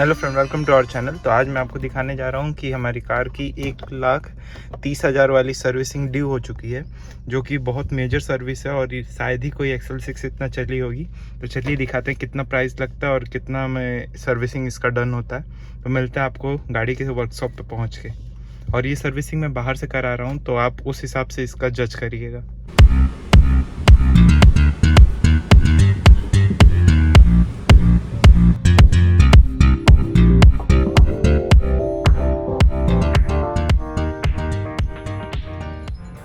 Hello friend, welcome to our channel. तो आज मैं आपको दिखाने जा रहा हूँ कि हमारी कार की 1,30,000 वाली सर्विसिंग ड्यू हो चुकी है, जो कि बहुत मेजर सर्विस है और शायद ही कोई एक्सेल 6 इतना चली होगी। तो चलिए दिखाते हैं कितना प्राइस लगता है और कितना में सर्विसिंग इसका डन होता है। तो मिलता है आपको गाड़ी के वर्कशॉप पे पहुँच के। और ये सर्विसिंग मैं बाहर से करा रहा हूँ, तो आप उस हिसाब से इसका जज करिएगा।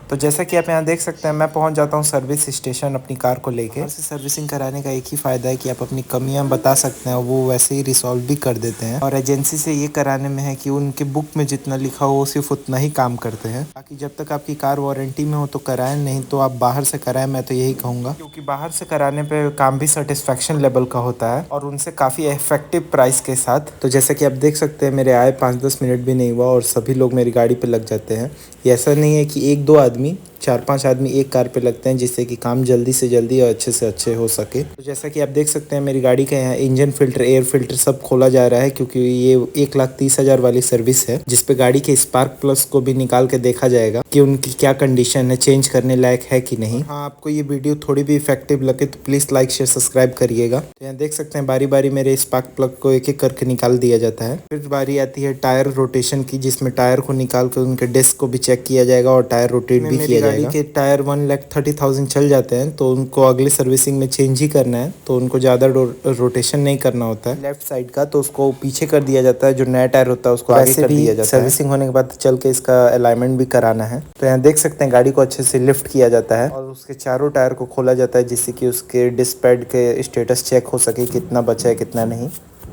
तो जैसा कि आप यहाँ देख सकते हैं, मैं पहुँच जाता हूँ सर्विस स्टेशन अपनी कार को लेके। बाहर से सर्विसिंग कराने का एक ही फ़ायदा है कि आप अपनी कमियाँ बता सकते हैं और वो वैसे ही रिसॉल्व भी कर देते हैं। और एजेंसी से ये कराने में है कि उनके बुक में जितना लिखा हो सिर्फ उतना ही काम करते हैं। बाकी जब तक आपकी कार वारंटी में हो तो कराएं, नहीं तो आप बाहर से कराएं, मैं तो यही कहूँगा। क्योंकि बाहर से कराने पर काम भी सेटिस्फेक्शन लेवल का होता है और उनसे काफ़ी इफेक्टिव प्राइस के साथ। तो जैसा कि आप देख सकते हैं, मेरे आए 5-10 मिनट भी नहीं हुआ और सभी लोग मेरी गाड़ी पर लग जाते हैं। ये ऐसा नहीं है कि 1-2 आदमी, 4-5 आदमी एक कार पे लगते हैं, जिससे कि काम जल्दी से जल्दी और अच्छे से अच्छे हो सके। तो जैसा कि आप देख सकते हैं, मेरी गाड़ी का यहाँ इंजन फिल्टर, एयर फिल्टर सब खोला जा रहा है, क्योंकि ये 1,30,000 वाली सर्विस है, जिसपे गाड़ी के स्पार्क प्लग्स को भी निकाल के देखा जाएगा कि उनकी क्या कंडीशन है, चेंज करने लायक है कि नहीं। हाँ, आपको ये वीडियो थोड़ी भी इफेक्टिव लगे तो प्लीज़ लाइक शेयर सब्सक्राइब करिएगा। तो यहाँ देख सकते हैं, बारी बारी मेरे स्पार्क प्लग को एक एक करके निकाल दिया जाता है। फिर बारी आती है टायर रोटेशन की, जिसमें टायर को निकाल कर उनके डिस्क को भी चेक किया जाएगा और टायर रोटेट भी किया जाएगा। गाड़ी के टायर 1,30,000 चल जाते हैं, तो उनको अगली सर्विसिंग में चेंज ही करना है, तो उनको ज़्यादा रोटेशन नहीं करना होता है लेफ्ट साइड का, तो उसको पीछे कर दिया जाता है। जो नया टायर होता है उसको आगे कर दिया जाता है। सर्विसिंग होने के बाद चल के इसका अलाइनमेंट भी कराना है। तो यहाँ देख सकते हैं, गाड़ी को अच्छे से लिफ्ट किया जाता है और उसके चारों टायर को खोला जाता है, जिससे कि उसके डिस्क पैड के स्टेटस चेक हो सके, कितना बचा है कितना नहीं।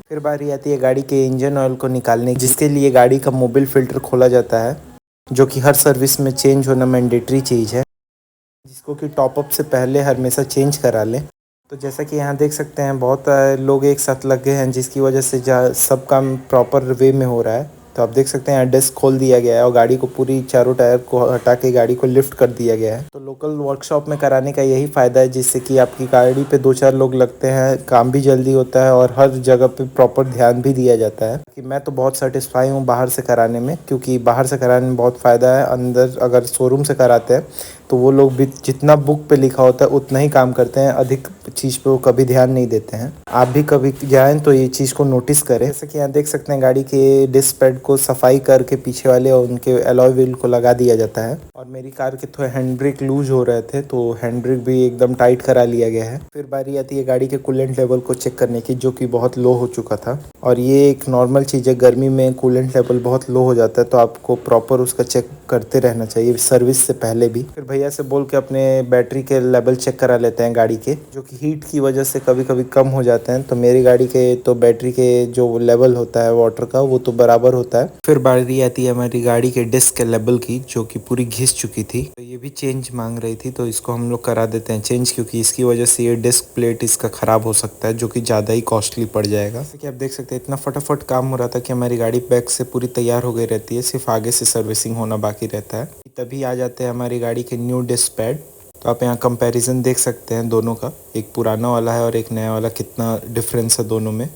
फिर बारी आती है गाड़ी के इंजन ऑयल को निकालने की, जिसके लिए गाड़ी का मोबिल फिल्टर खोला जाता है, जो कि हर सर्विस में चेंज होना मैंडेटरी चीज़ है, जिसको कि टॉपअप से पहले हमेशा चेंज करा लें। तो जैसा कि यहाँ देख सकते हैं, बहुत लोग एक साथ लग गए हैं, जिसकी वजह से सब काम प्रॉपर वे में हो रहा है। तो आप देख सकते हैं, यहाँ डेस्क खोल दिया गया है और गाड़ी को पूरी चारों टायर को हटा के गाड़ी को लिफ्ट कर दिया गया है। तो लोकल वर्कशॉप में कराने का यही फ़ायदा है, जिससे कि आपकी गाड़ी पे 2-4 लोग लगते हैं, काम भी जल्दी होता है और हर जगह पे प्रॉपर ध्यान भी दिया जाता है। कि मैं तो बहुत सेटिस्फाई हूँ बाहर से कराने में, क्योंकि बाहर से कराने में बहुत फ़ायदा है। अंदर अगर शोरूम से कराते हैं तो वो लोग भी जितना बुक पे लिखा होता है उतना ही काम करते हैं, अधिक चीज़ पे वो कभी ध्यान नहीं देते हैं। आप भी कभी जाएं तो ये चीज़ को नोटिस करें। जैसे कि यहाँ देख सकते हैं, गाड़ी के डिस्क पैड को सफाई करके पीछे वाले और उनके एलॉय व्हील को लगा दिया जाता है। और मेरी कार के थोड़े हैंड ब्रेक लूज हो रहे थे, तो हैंड ब्रेक भी एकदम टाइट करा लिया गया है। फिर बारी आती है गाड़ी के कूलेंट लेवल को चेक करने की, जो कि बहुत लो हो चुका था। और ये एक नॉर्मल चीज़ है, गर्मी में कूलेंट लेवल बहुत लो हो जाता है, तो आपको प्रॉपर उसका चेक करते रहना चाहिए सर्विस से पहले भी। फिर भैया से बोल के अपने बैटरी के लेवल चेक करा लेते हैं गाड़ी के, जो कि हीट की वजह से कभी कभी कम हो जाते हैं। तो मेरी गाड़ी के तो बैटरी के जो लेवल होता है वाटर का, वो तो बराबर होता है। फिर बारी आती है हमारी गाड़ी के डिस्क के लेवल की, जो कि पूरी घिस चुकी थी, तो ये भी चेंज मांग रही थी, तो इसको हम लोग करा देते हैं चेंज, क्योंकि इसकी वजह से ये डिस्क प्लेट इसका ख़राब हो सकता है, जो कि ज़्यादा ही कॉस्टली पड़ जाएगा। जैसे कि आप देख सकते हैं, इतना फटाफट काम हो रहा था कि हमारी गाड़ी बैक से पूरी तैयार हो गई रहती है, सिर्फ आगे से सर्विसिंग होना बाकी रहता है। तभी आ जाते हैं हमारी गाड़ी के न्यू डिस्क पैड। तो आप यहाँ कंपैरिजन देख सकते हैं दोनों का, एक पुराना वाला है और एक नया वाला, कितना डिफरेंस है दोनों में।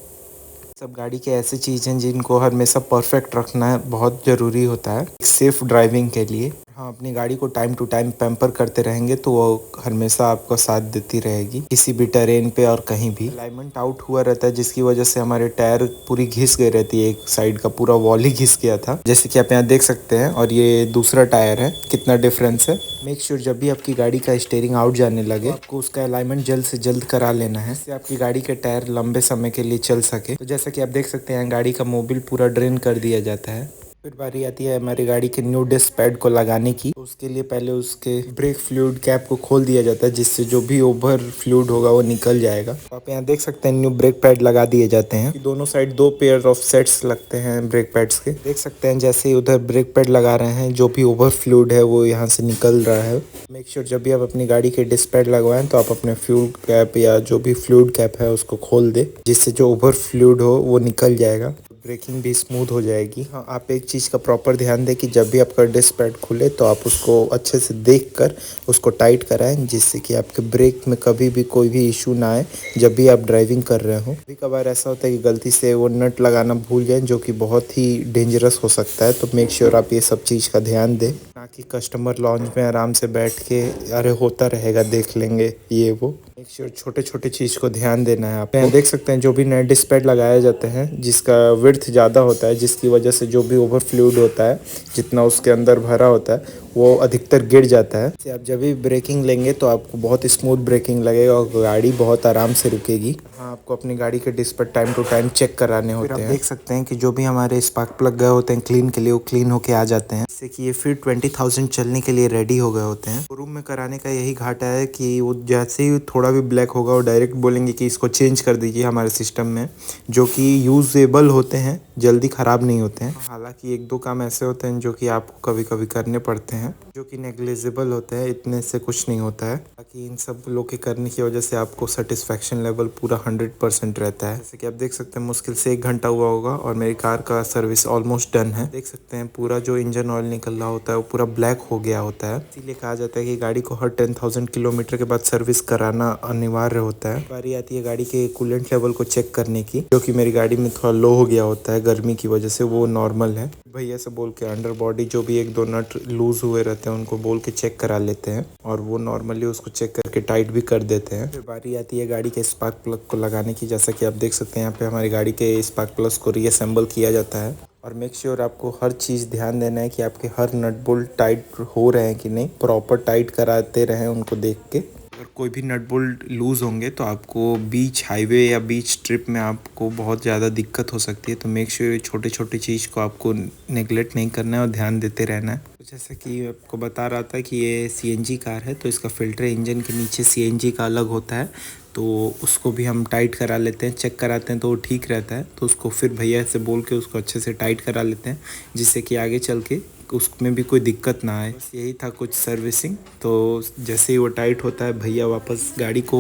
सब गाड़ी के ऐसी चीज़ हैं जिनको हमेशा परफेक्ट रखना है, बहुत ज़रूरी होता है सेफ ड्राइविंग के लिए। हाँ, अपनी गाड़ी को टाइम टू टाइम पैम्पर करते रहेंगे तो वो हमेशा आपका साथ देती रहेगी, किसी भी टेरेन पे और कहीं भी। अलाइनमेंट आउट हुआ रहता है, जिसकी वजह से हमारे टायर पूरी घिस गई रहती है, एक साइड का पूरा वॉल ही घिस गया था, जैसे कि आप यहाँ देख सकते हैं। और ये दूसरा टायर है, कितना डिफरेंस है। मेक श्योर जब भी आपकी गाड़ी का स्टीयरिंग आउट जाने लगे, तो आपको उसका अलाइनमेंट जल्द से जल्द करा लेना है, जिससे आपकी गाड़ी के टायर लंबे समय के लिए चल सके। तो जैसा कि आप देख सकते हैं, गाड़ी का मोबिल पूरा ड्रेन कर दिया जाता है। फिर बारी आती है हमारी गाड़ी के न्यू डिस्क पैड को लगाने की। तो उसके लिए पहले उसके ब्रेक फ्लूइड कैप को खोल दिया जाता है, जिससे जो भी ओवर फ्लूइड होगा वो निकल जाएगा। तो आप यहाँ देख सकते हैं, न्यू ब्रेक पैड लगा दिए जाते हैं। दोनों साइड 2 पेयर ऑफ सेट्स लगते हैं ब्रेक पैड्स के। देख सकते हैं, जैसे ही उधर ब्रेक पैड लगा रहे हैं, जो भी ओवर फ्लूइड है वो यहाँ से निकल रहा है। मेक श्योर जब भी आप अपनी गाड़ी के डिस्क पैड लगवाएं तो आप अपने फ्लूइड कैप या जो भी फ्लूइड कैप है उसको खोल दे, जिससे जो ओवर फ्लूइड हो वो निकल जाएगा। ब्रेकिंग भी स्मूथ हो जाएगी। हाँ, आप एक चीज़ का प्रॉपर ध्यान दें कि जब भी आपका डिस्क पैड खुले तो आप उसको अच्छे से देखकर उसको टाइट कराएं, जिससे कि आपके ब्रेक में कभी भी कोई भी इशू ना आए जब भी आप ड्राइविंग कर रहे हो। कभी कभार ऐसा होता है कि गलती से वो नट लगाना भूल जाएं, जो कि बहुत ही डेंजरस हो सकता है। तो मेक श्योर आप ये सब चीज़ का ध्यान दें, ना कि कस्टमर लॉन्च में आराम से बैठ के अरे होता रहेगा देख लेंगे ये वो। मेक श्योर छोटे छोटे चीज़ को ध्यान देना है। आप यहाँ देख सकते हैं जो भी नए डिस्क पैड लगाए जाते हैं जिसका विड्थ ज़्यादा होता है, जिसकी वजह से जो भी ओवर फ्लूइड होता है, जितना उसके अंदर भरा होता है वो अधिकतर गिर जाता है। आप जब भी ब्रेकिंग लेंगे तो आपको बहुत स्मूथ ब्रेकिंग लगेगा और गाड़ी बहुत आराम से रुकेगी। हाँ, आपको अपनी गाड़ी के disc pad time to time check कराने होते हैं। आप देख सकते हैं कि जो भी हमारे स्पार्क प्लग गए होते हैं क्लीन के लिए, वो क्लीन होके आ जाते हैं, जिससे कि ये फिर 20,000 चलने के लिए रेडी हो गए होते हैं। शोरूम में कराने का यही घाटा है कि वो जैसे ही थोड़ा भी ब्लैक होगा वो डायरेक्ट बोलेंगे कि इसको चेंज कर दीजिए हमारे सिस्टम में, जो कि यूजेबल होते हैं, जल्दी ख़राब नहीं होते हैं। हालांकि एक दो काम ऐसे होते हैं जो कि आपको कभी कभी करने पड़ते हैं, जो कि नेग्लिजिबल होते हैं, इतने से कुछ नहीं होता है। बाकी इन सब लोग के करने की वजह से आपको सेटिस्फेक्शन लेवल पूरा 100% रहता है। जैसे कि आप देख सकते हैं मुश्किल से 1 घंटा हुआ होगा और मेरी कार का सर्विस ऑलमोस्ट डन है। देख सकते हैं पूरा जो इंजन ऑयल निकल रहा होता है वो पूरा ब्लैक हो गया होता है। इसीलिए कहा जाता है कि गाड़ी को हर 10,000 किलोमीटर के बाद सर्विस कराना अनिवार्य होता है। बारी आती है गाड़ी के कूलेंट लेवल को चेक करने की, जो कि मेरी गाड़ी में थोड़ा लो हो गया होता है गर्मी की वजह से, वो नॉर्मल है। भैया से बोल के अंडर बॉडी जो भी 1-2 नट लूज हुए रहते हैं उनको बोल के चेक करा लेते हैं और वो नॉर्मली उसको चेक करके टाइट भी कर देते हैं। फिर बारी आती है गाड़ी के स्पार्क प्लग को लगाने की। जैसा कि आप देख सकते हैं यहाँ पे हमारी गाड़ी के स्पार्क प्लग को रीअसेंबल किया जाता है। और मेक श्योर आपको हर चीज़ ध्यान देना है कि आपके हर नट बोल्ट टाइट हो रहे हैं कि नहीं, प्रॉपर टाइट कराते रहें उनको देख के। अगर कोई भी नट बोल्ट लूज़ होंगे तो आपको बीच हाईवे या बीच ट्रिप में आपको बहुत ज़्यादा दिक्कत हो सकती है। तो मेक श्योर ये छोटे छोटे चीज़ को आपको नेगलेक्ट नहीं करना है और ध्यान देते रहना है। तो जैसा कि आपको बता रहा था कि ये सीएनजी कार है, तो इसका फ़िल्टर इंजन के नीचे सीएनजी का अलग होता है, तो उसको भी हम टाइट करा लेते हैं, चेक कराते हैं तो वो ठीक रहता है। तो उसको फिर भैया से बोल के उसको अच्छे से टाइट करा लेते हैं, जिससे कि आगे चल के उसमें भी कोई दिक्कत ना आए। बस यही था कुछ सर्विसिंग। तो जैसे ही वो टाइट होता है भैया वापस गाड़ी को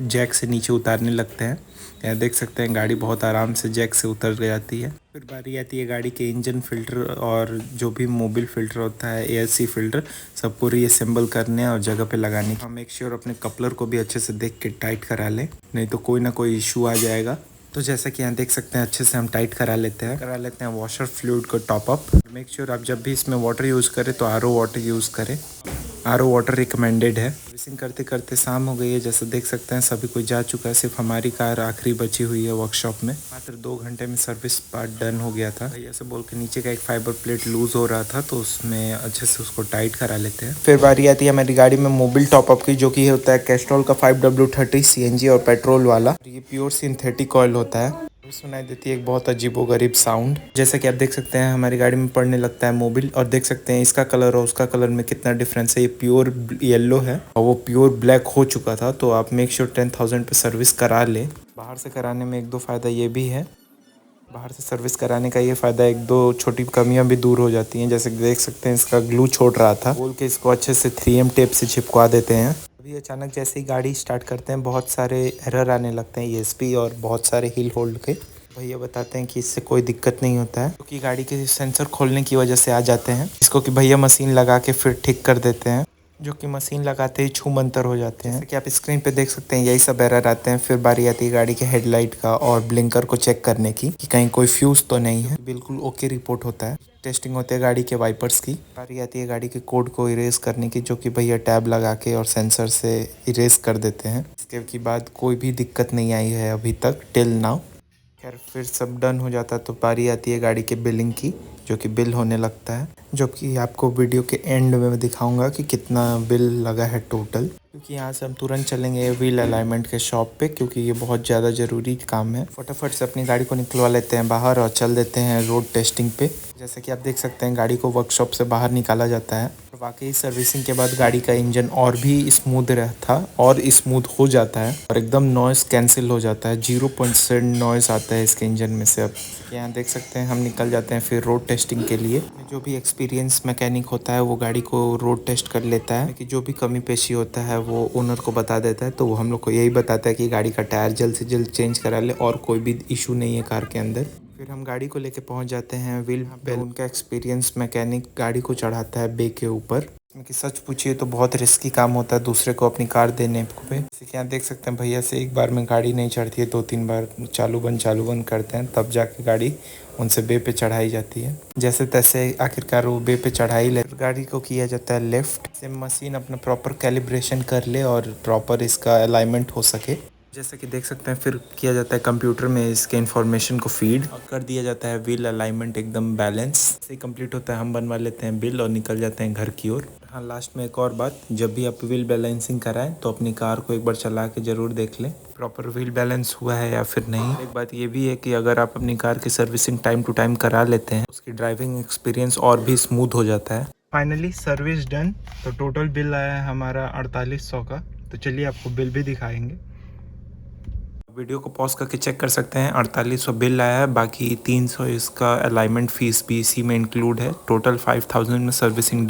जैक से नीचे उतारने लगते हैं। यहाँ देख सकते हैं गाड़ी बहुत आराम से जैक से उतर जाती है। फिर बारी आती है गाड़ी के इंजन फिल्टर और जो भी मोबिल फिल्टर होता है, एएससी फिल्टर, सबको रीअसेंबल करने और जगह पे लगाने की। मेक श्योर अपने कपलर को भी अच्छे से देख के टाइट करा लें, नहीं तो कोई ना कोई इशू आ जाएगा। तो जैसा कि यहाँ देख सकते हैं अच्छे से हम टाइट करा लेते हैं वॉशर फ्लूइड को टॉप अप। मेक श्योर आप जब भी इसमें वाटर यूज़ करें तो आरओ वाटर यूज़ करें, आरओ वाटर रिकमेंडेड है। सर्विसिंग करते करते शाम हो गई है, जैसे देख सकते हैं सभी कोई जा चुका है, सिर्फ हमारी कार आखिरी बची हुई है वर्कशॉप में। मात्र 2 घंटे में सर्विस पार्ट डन हो गया था। भैया से बोल के नीचे का एक फाइबर प्लेट लूज हो रहा था तो उसमें अच्छे से उसको टाइट करा लेते हैं। फिर बारी आती है हमारी गाड़ी में मोबिल टॉपअप की, जो कि होता है कैस्ट्रॉल का 5W30 सीएनजी और पेट्रोल वाला। ये प्योर सिंथेटिक ऑयल होता है। सुनाई देती है एक बहुत अजीबोगरीब साउंड। जैसा कि आप देख सकते हैं हमारी गाड़ी में पड़ने लगता है मोबिल, और देख सकते हैं इसका कलर और उसका कलर में कितना डिफरेंस है। ये प्योर येलो है और वो प्योर ब्लैक हो चुका था। तो आप मेक श्योर 10,000 पे सर्विस करा ले। बाहर से कराने में 1-2 फ़ायदा ये भी है, बाहर से सर्विस कराने का ये फ़ायदा 1-2 छोटी कमियां भी दूर हो जाती हैं। जैसे देख सकते हैं इसका ग्लू छोड़ रहा था, बोल के इसको अच्छे से 3M टेप से चिपका देते हैं। अभी अचानक जैसे ही गाड़ी स्टार्ट करते हैं बहुत सारे एरर आने लगते हैं ESP और बहुत सारे हिल होल्ड के। भैया बताते हैं कि इससे कोई दिक्कत नहीं होता है, क्योंकि गाड़ी के सेंसर खोलने की वजह से आ जाते हैं, इसको कि भैया मशीन लगा के फिर ठीक कर देते हैं, जो कि मशीन लगाते ही छू मंतर हो जाते हैं। जैसे कि आप स्क्रीन पे देख सकते हैं यही सब एरर आते हैं। फिर बारी आती है गाड़ी के हेडलाइट का और ब्लिंकर को चेक करने की कि कहीं कोई फ्यूज़ तो नहीं है। बिल्कुल ओके रिपोर्ट होता है। टेस्टिंग होती है गाड़ी के वाइपर्स की। बारी आती है गाड़ी के कोड को इरेज करने की, जो कि भैया टैब लगा के और सेंसर से इरेज कर देते हैं। इसके बाद कोई भी दिक्कत नहीं आई है अभी तक टिल नाउ। खैर फिर सब डन हो जाता है तो बारी आती है गाड़ी के बिलिंग की, जो कि बिल होने लगता है, जो कि आपको वीडियो के एंड में दिखाऊंगा कि कितना बिल लगा है टोटल। क्योंकि यहाँ से हम तुरंत चलेंगे व्हील अलाइनमेंट के शॉप पे, क्योंकि ये बहुत ज़्यादा ज़रूरी काम है। फटाफट से अपनी गाड़ी को निकलवा लेते हैं बाहर और चल देते हैं रोड टेस्टिंग पे। जैसे कि आप देख सकते हैं गाड़ी को वर्कशॉप से बाहर निकाला जाता है। वाकई सर्विसिंग के बाद गाड़ी का इंजन और भी स्मूथ रहता और स्मूथ हो जाता है और एकदम नॉइस कैंसिल हो जाता है। 0% नॉइस आता है इसके इंजन में से। अब यहाँ देख सकते हैं हम निकल जाते हैं फिर रोड टेस्टिंग के लिए। जो भी एक्सपीरियंस मैकेनिक होता है वो गाड़ी को रोड टेस्ट कर लेता है, कि जो भी कमी पेशी होता है वो ओनर को बता देता है। तो वो हम लोग को यही बताता है कि गाड़ी का टायर जल्द से जल्द चेंज करा ले और कोई भी इशू नहीं है कार के अंदर। फिर हम गाड़ी को लेके पहुंच जाते हैं व्हील बेल। उनका एक्सपीरियंस मैकेनिक गाड़ी को चढ़ाता है बे के ऊपर, क्योंकि सच पूछिए तो बहुत रिस्की काम होता है दूसरे को अपनी कार देने पे। जैसे कि यहाँ देख सकते हैं भैया से एक बार में गाड़ी नहीं चढ़ती है, 2-3 बार चालू बंद करते हैं तब जाके गाड़ी उनसे बे पे चढ़ाई जाती है। जैसे तैसे आखिरकार वो बे पे चढ़ाई ले, गाड़ी को किया जाता है लिफ्ट से मशीन अपना प्रॉपर कैलिब्रेशन कर ले और प्रॉपर इसका अलाइनमेंट हो सके। जैसे कि देख सकते हैं फिर किया जाता है कंप्यूटर में इसके इन्फॉर्मेशन को फीड और कर दिया जाता है व्हील अलाइनमेंट एकदम बैलेंस से कंप्लीट होता है। हम बनवा लेते हैं बिल और निकल जाते हैं घर की ओर। हाँ, लास्ट में एक और बात, जब भी आप व्हील बैलेंसिंग कराएं तो अपनी कार को एक बार चला के ज़रूर देख लें प्रॉपर व्हील बैलेंस हुआ है या फिर नहीं। एक बात ये भी है कि अगर आप अपनी कार की सर्विसिंग टाइम टू टाइम करा लेते हैं उसकी ड्राइविंग एक्सपीरियंस और भी स्मूथ हो जाता है। फाइनली सर्विस डन, तो टोटल बिल आया है हमारा 4800 का। तो चलिए आपको बिल भी दिखाएंगे। वीडियो को पॉज करके चेक कर सकते हैं, 4800 बिल आया है, बाकी 300 इसका अलाइनमेंट फीस भी इसी में इंक्लूड है। टोटल 5000 में सर्विसिंग